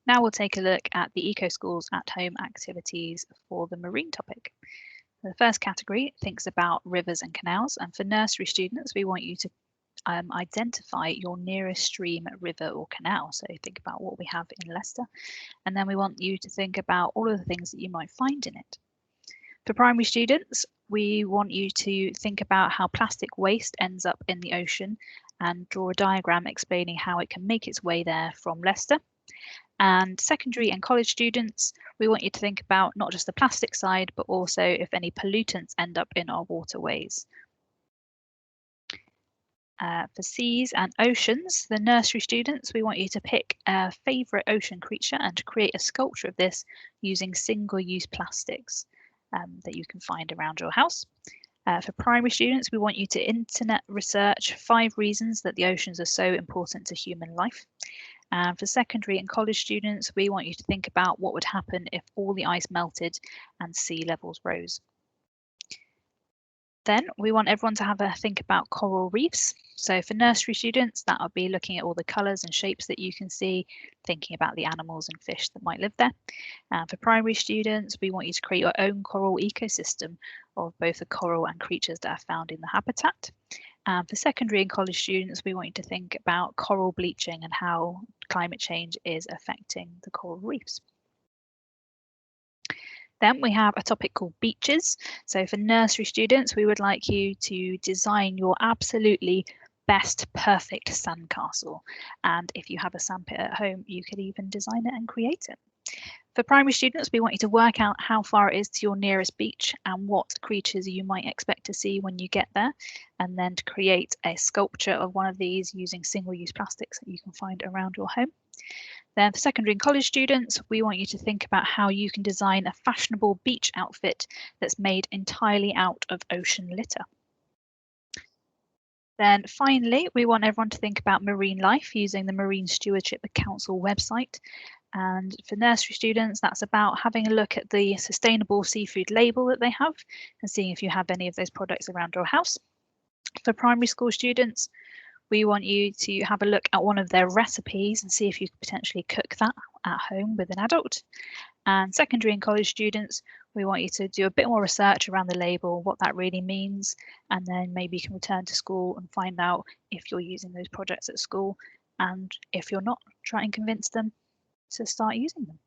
Now we'll take a look at the EcoSchool's at-home activities for the marine topic. The first category thinks about rivers and canals, and for nursery students, we want you to identify your nearest stream, river or canal. So think about what we have in Leicester, and then we want you to think about all of the things that you might find in it. For primary students, we want you to think about how plastic waste ends up in the ocean and draw a diagram explaining how it can make its way there from Leicester. And secondary and college students, we want you to think about not just the plastic side, but also if any pollutants end up in our waterways. For seas and oceans, the nursery students, we want you to pick a favourite ocean creature and to create a sculpture of this using single-use plastics that you can find around your house. For primary students, we want you to internet research 5 reasons that the oceans are so important to human life. And for secondary and college students, we want you to think about what would happen if all the ice melted and sea levels rose. Then we want everyone to have a think about coral reefs. So for nursery students, that would be looking at all the colours and shapes that you can see, thinking about the animals and fish that might live there. And for primary students, we want you to create your own coral ecosystem of both the coral and creatures that are found in the habitat. And for secondary and college students, we want you to think about coral bleaching and how climate change is affecting the coral reefs. Then we have a topic called beaches. So for nursery students, we would like you to design your absolutely best perfect sandcastle. And if you have a sandpit at home, you could even design it and create it. For primary students, we want you to work out how far it is to your nearest beach and what creatures you might expect to see when you get there, and then to create a sculpture of one of these using single-use plastics that you can find around your home. Then for secondary and college students, we want you to think about how you can design a fashionable beach outfit that's made entirely out of ocean litter. Then finally, we want everyone to think about marine life using the Marine Stewardship Council website. And for nursery students, that's about having a look at the sustainable seafood label that they have and seeing if you have any of those products around your house. For primary school students, we want you to have a look at one of their recipes and see if you could potentially cook that at home with an adult. And secondary and college students, we want you to do a bit more research around the label, what that really means, and then maybe you can return to school and find out if you're using those projects at school, and if you're not, try and convince them to start using them.